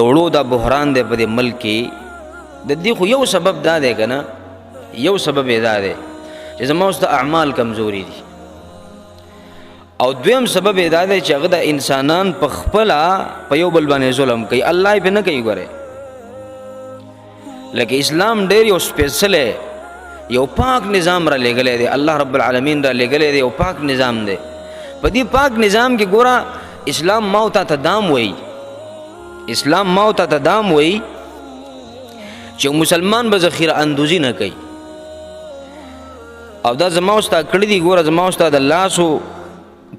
وړو دا بحران دی په دې ملک کې د دې خو یو سبب دا دی که نه یو سبب یې دا دی چې زما اوس د اعمال کمزوري دي او دویم سبب یې دا دی چې هغه د انسانان په خپله په یو بل باندې ظلم کوي الله یې پې نه کوي ګورې لکه اسلام ډېر یو سپېڅلی یو پاک نظام را لېږلی دی الله رب العالمین را لېږلی دی یو پاک نظام دی په دې پاک نظام کې ګوره اسلام ما او تا ته دام وایي اسلام ما او تا ته دام وایي چې مسلمان به ذخیره اندوزي نه کوي او دا زما او ستا کړي دي ګوره زما او ستا د لاسو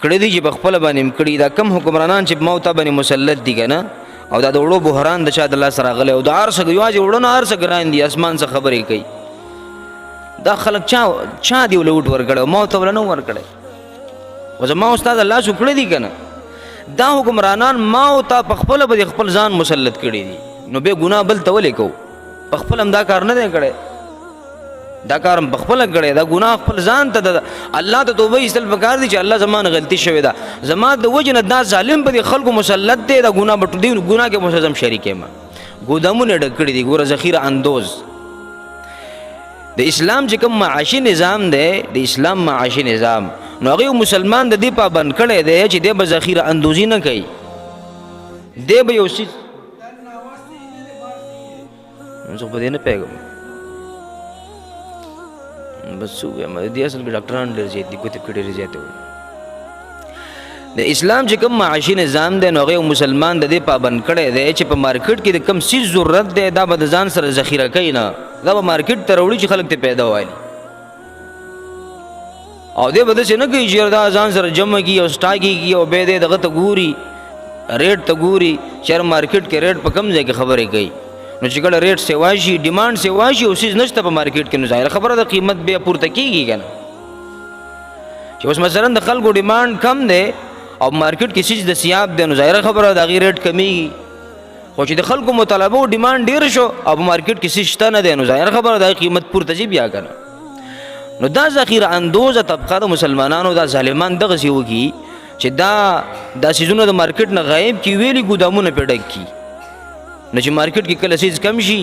کړي دي چې په خپله باندې م کړي دا کم حکمرانان چې ما او تا باندې مسلط دي که نه او دا د وړو بحران د چا د لاس راغلی او د هر څه یوازې وړه نه هر څه ګران دي اسمان څه خبرې کوي دا خلک چا دی ولې وټ ورکړی ما ورته وله نه ورکړی خو زما او ستا د لاسو کړي دي که نه دا حکمرانان ما او تا په خپله به د خپل ځان مسلط کړي دي نو بیا ګناه بل ته ولې کوو په خپل هم دا کار نه دی کړی دا کار هم په خپله کړی دا ګناه خپل ځان ته الله ته توبه ایستل پکار دي چې الله زما نه غلطي شوې ده زما د وجې نه دا ظالم په دې خلکو مسلط دی دا ګناه به دی ګناه کې مسلم شریک یم ګودامونه ډک کړي دي ګوره ذخیره اندوز د اسلام چې کوم معاشي نظام دی د اسلام معاشي نظام نو هغه مسلمان د دې پابند کړی دی چې دی به ذخیره اندوزي نه کوي دی به یو څیز زه په دې نه پوهېږم بس څه ووایم د دې اصل کې ډاکټران ډېر زیات دي ګوتې پکې ډېرې زیاتې وایي د اسلام چې کوم معاشي نظام دی نو هغه مسلمان د دې پابند کړی دی چې په مارکیټ کې د کوم څیز ضرورت دی دا به د ځان سره ذخیره کوي نه دا به مارکیټ ته راوړي چې خلک ته پیدا والي او دی به داسې نه کوي چې دا ځان سره جمع کړي او سټا کېږي او بیا دی دغه ته ګوري ریټ ته ګوري چې هر مارکیټ کې ریټ په کم ځای کې خبرې کوي نو چې کله ریټ سیوا شي ډیمانډ سیوا شي او څیز نشته په مارکیټ کې نو ظاهره خبره د قیمت بیا پورته کېږي که نه چې اوس مثلا د خلکو ډیمانډ کم دی او مارکیټ کې څیز د سیاب دی نو ظاهره خبره د هغې ریټ کمیږي خو چې د خلکو مطالبه او ډیمانډ ډېر شو او په مارکیټ کې څیز شته نه دی نو ظاهره خبره د هغې قیمت پورته ځي بیا که نه نو دا ذخیره اندوزه طبقه د مسلمانانو دا ظالمان دغسې وکړي چې دا څیزونه د مارکیټ نه غایب کړي ویلي ګودامونه پرې ډک کړي نو چې مارکیټ کې کله څیز کم شي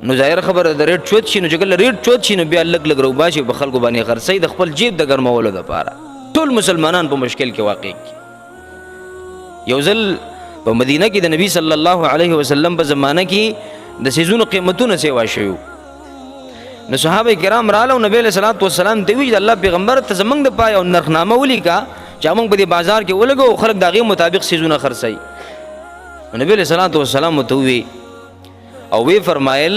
نو ظاهره خبره د ریټ چوت شي نو چې کله ریټ چوت شي نو بیا لږ لږ روباشي په خلکو باندې خرڅوي د خپل جیب د ګرمولو دپاره ټول مسلمانان په مشکل کې واقع کړي یو ځل په مدینه کې د نبی صلی الله علیه وسلم په زمانه کې د څیزونو قیمتونه سیوا شوي نو صحابه کرام راغله او نبی علیه صلات وسلام ته ویل الله پیغمبر ته زمونږ دپاره یو نرخنامه ولیکه چې موږ په دې بازار کې ولګو خلک د هغې مطابق څیزونه خرڅوي نبی علیه صلات وسلام ورته ووی او وی فرمایل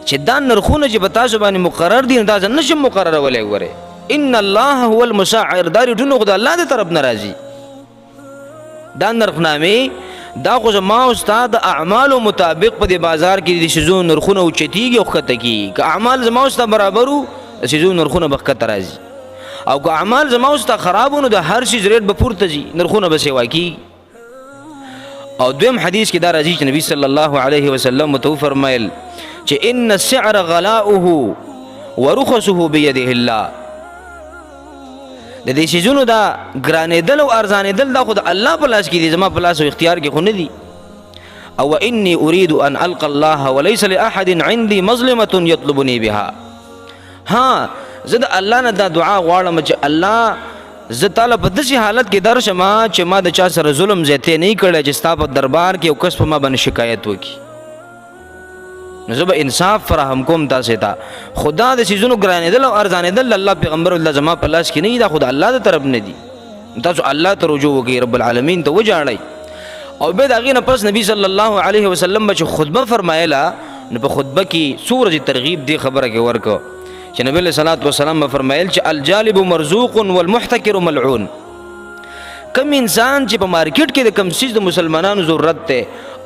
چې دا نرخونه چې په تاسو باندې مقرر دي نو دا زه نشم مقررولی ګورې ان الله هو المسعر دا ریټونه خو د الله د طرف نه راځي دا نرخنامې دا خو زما او ستا د اعمالو مطابق په دې بازار کې د څیزونو نرخونه اوچتېږي او ښکته کېږي که اعمال زما او ستا برابر وو د څیزونو نرخونه به ښکته راځي او که اعمال زما او ستا خراب وو نو د هر څیز ریټ به پورته ځي نرخونه به سیوا کېږي او دویم حدیث کې دا راځي چې نبی صلی الله علیه وسلم ته فرمایل چې ان السعر غلاؤه ورخصه بيده الله د دې څیزونو دا ګرانېدل او ارزانېدل دا خو د الله په لاس کې دي زما په لاس او اختیار کې خو نه دي او انی اريد ان القى الله وليس لاحد عندي مظلمه يطلبني بها ها زه د الله نه دا دعا غواړم چې الله زه تعالی په داسې حالت کې درشم چې ما د چا سره ظلم زیاتی نه کړی چې ستا په دربار کې یو کس په ما باندې شکایت وکړي نو زه به انصاف فراهم کوم تاسې ته خدا د څیزونو ګرانېدل او ارزانېدل الله پیغمبر الله زما په لاس کې نه دي دا خو د الله د طرف نه دي تاسو الله ته رجوع وکړئ رب العالمین ته وجاړئ او بیا د هغې نه پس نبي صلی الله علیه وسلم به چې خطبه فرمایله نو په خطبه کې څومره ترغیب دې خبره کې ورکړه چې نبی علیہ الصلوۃ والسلام فرمایل چې الجالب مرزوق والمحتکر ملعون کم انسان چې په مارکیټ کې د کم څیز د مسلمانانو ضرورت دی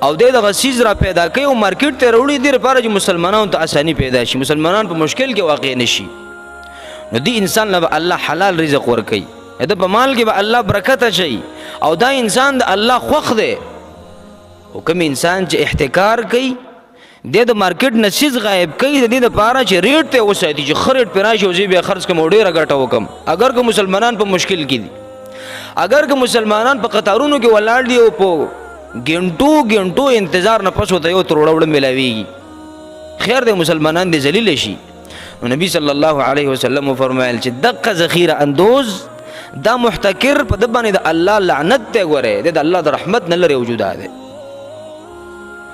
او دغه څیز را پیدا کوي او مارکیټ ته راوړي دې لپاره چې مسلمانانو ته اساني پیدا شي مسلمانان په مشکل کې واقع نشي نو دې انسان له الله حلال رزق ورکوي د په مال کې به الله برکت اچوي او دا انسان د الله خوښ دی او کوم انسان چې احتکار کوي د مارکیټ نه څیز غایب کوي د دې لپاره چې ریټ ته وساتي چې ښه ریټ پرې راشي او زه بیا خرڅ کړم او ډېره ګټه وکړم اگر که مسلمانان په مشکل کې دي اگر که مسلمانان په قطارونو کې ولاړ دي او په ګنټو انتظار نه پس ورته یو تروړه وړه میلاویږي. خیر دی مسلمانان دې ذلیل شي. نو نبی صلی الله علیه وسلم فرمایل چې دغه ذخیره اندوز دا محتکر په د باندې د الله لعنت دی. ګوره د الله د رحمت نه لري وجوده دی.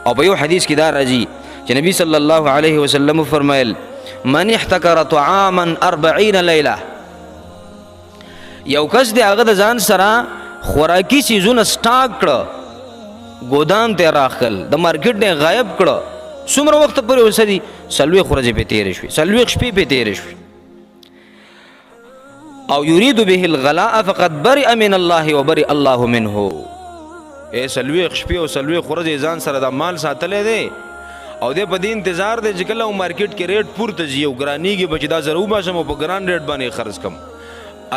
او په یو حدیث کې دا راځي چې نبی صلی الله علیه وسلم فرمایل من احتکر طعاما 40 لیله، یو کس دی هغه د ځان سره خوراکي چیزونه سټاک کړه، ګودام ته راخل، د مارکیټ نه غایب کړه، څومره وخت پورې وسدي 40 ورځې په تېرې شوې، 40 شپې په تېرې شوې. او یرید به الغلاء فقد برئ من الله وبرئ الله منه. 40 شپې او 40 ورځې ځان سره د مال ساتلې دی او د په دې انتظار دی چې کله مارکیټ کې ریټ پورته ځي او ګرانیږي به چې دا ضرور باشم او په ګران ریټ باندې خرڅ کم.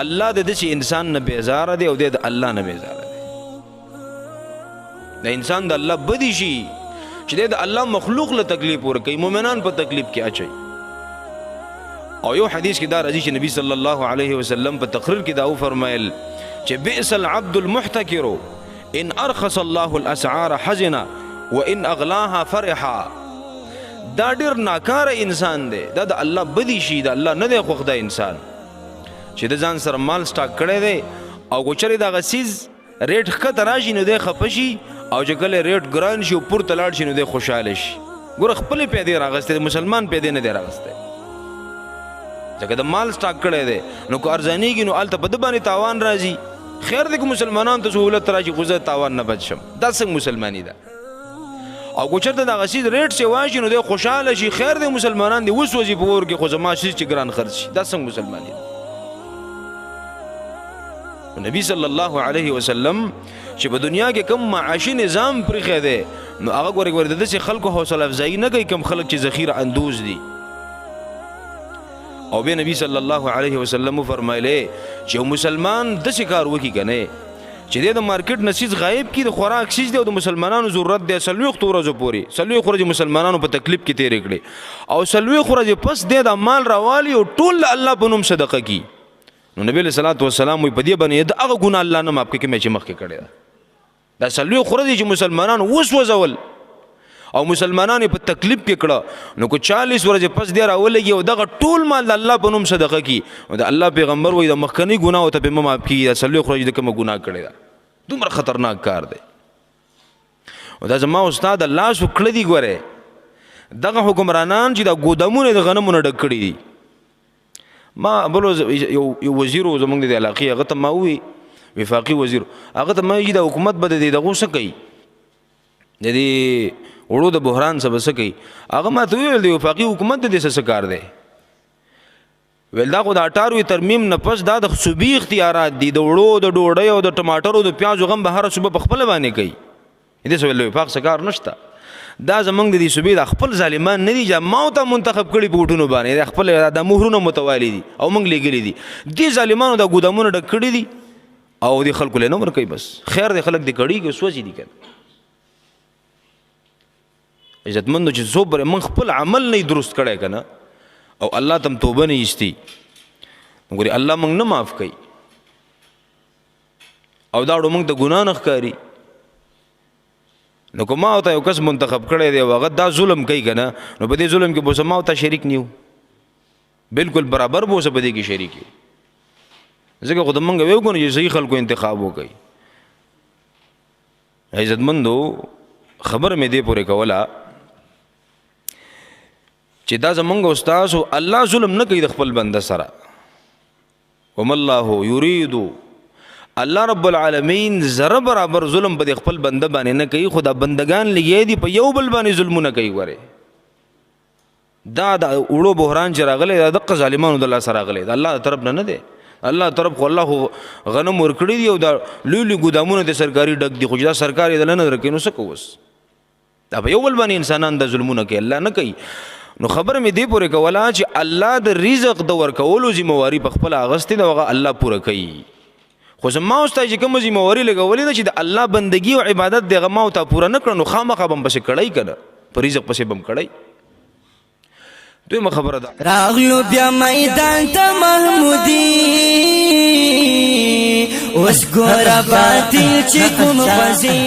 الله د دې انسان نه بیزاره دی او د الله نه بیزاره دی. د انسان د الله بدی شي چې د الله مخلوق له تکلیف ورکوي، مؤمنان په تکلیف کې اچي. او یو حدیث کې دا راځي چې نبی صلی الله علیه وسلم په تقریر کې دا فرمایل چې بئس العبد المحتکر ان ارخص الله الاسعار حزنا وان اغلاها فرحا. دا ډیر ناکاره انسان دی، دا د الله بدی شي، د الله نه دی خوښ دا انسان چې د ځان سره مال سټاک کړی دی او چېرې دغه څیز ریټ ښکته راشي نو دی خفه شي او چې کله ریټ ګران شي او پورته لاړ شي نو دی خوشحاله شي. ګوره خپلې پیدې راغستی، مسلمان پیدې نه دی راغستی، ځکه د مال سټاک کړی دی نو که ارزانېږي نو هلته په ده باندې تاوان راځي. خیر دی که مسلمانانو ته سهولت راشي خو زه تاوان نه بچ شم، دا څنګه مسلماني ده؟ او که چېرته دغه څیز ریټ سیوا شي نو دی خوشحاله شي، خیر دی مسلمانان دې وسوځي په اور کې خو زما څیز چې ګران خرڅ شي، دا څنګه مسلماني ده؟ نبی صلی الله علیه وسلم چې په دنیا کې کم معاشي نظام پرېښی دی نو هغه ګورې د داسې خلکو حوصله افزایي نه کوي کم خلک چې ذخیره اندوز دي. او بیا نبی صلی الله علیه وسلم فرمایلی چې یو مسلمان داسې کار وکړي که نه چې دی د مارکیټ نه څیز غایب کړي، د خوراک څیز دی او د مسلمانانو ضرورت دی 40 ورځو پورې 40 ورځې مسلمانانو په تکلیف کې تېرې کړي او 40 ورځې پس دی د مال راوالي او ټول د الله په نوم صدقه کړي. نو نبی علیه صلات وسلام وایي په دې باندې د هغه ګناه الله نه معاف کړي چې مخکې کړې ده. دا 40 ورځې چې مسلمانانو وسوځول او مسلمانانو په تکلیف کې کړه نو که 40 ورځې پس دی راولګي او دغه ټول مال د الله په نوم صدقه کړي او د الله پیغمبر وایي د مخکني ګناهو ته به معاف کړي. دا 40 ورځې د کومه ګناه کړې ده، دومره خطرناک کار دی. او دا زما استاد الله سو کړی دی. ګوره دغه حکمرانان چې دا ګودامونه د غنمونو ډک کړي دي، ما بلو یو وزیر و زمونږ د علاقې، هغه ته ما ووی وفاقي وزیر، هغه ته ما وایي د حکومت به د دغو څه کوي، د دې وړو د بحران څه به څه کوي. هغه ما ته وویل د وفاقي حکومت د دې څه کار دی؟ ویل دا خو د 18 ترمیم نه پس دا د صوبې اختیارات دي، د وړو د ډوډۍ او د ټماټرو د پیازو غم به هره صوبه په خپله باندې کوي. دې څه ویل د وفاق څه کار نشته، دا زمونږ د دې صوبې د خپل ظالمان نه دي چې ما ته منتخب کړي په ووټونو باندې، د خپل د مهرونه متوالي دي او موږ لېږلي دي. دې ظالمانو دا ګودامونه ډک کړي دي او دې خلکو له نه ورکوي. بس خیر دی خلک دې کړي که سوځي دي که عزتمندو چې زوبر موږ خپل عمل نه درست کړی که نه او الله ته هم توبه نه ایستي ګورې الله موږ نه معاف کوي او دا وړو موږ د ګناه نه ښکاري. نو که ما او ته یو کس منتخب کړی دی او هغه دا ظلم کوي که نه نو په دې ظلم کې به اوس ما او ته شریک نه یو، بلکل برابر به اوسه په دې کې شریک یو. ځکه خو د موږ ویو که نه چې صحیح خلکو انتخاب وکړي. عزتمندو خبر مې دې پورې کوله چې دا زمونږ استاد الله ظلم نه کوي د خپل بنده سره. وما الله یرید، الله رب العالمین ذره برابر ظلم په خپل بنده باندې نه کوي، خو دا بندگان لګیا دي په یو بل باندې ظلمونه کوي. ګوره دا د وړو بحران چې راغلی دا دغه ظالمانو د الله سره راغلی، د الله طرف نه دی. الله طرف خو الله غنم ورکړي دي او دا لوی لوی ګودامونه د سرکاري ډک دي، خو چې دا سرکار یې دله نه درکوي نو څه کوو؟ اوس دا په یو بل باندې انسانان د ظلمونه کوي، الله نه کوي. نو خبر مې دې پورې کوله چې الله د رزق د ورکولو ذمواري په خپله اخیستې ده، هغه الله پوره کوي. خو زما او ستا چې کومه ذمواري لګولې ده چې د الله بندګي او عبادت د هغه ما او تا پوره نه کړه نو خامخا به هم پسې کړی که نه، په رزق پسې به هم کړی. دویمه خبره ده راغلو بیا میدان ته محمودي اوس ګوره باطل چې کوم خوځي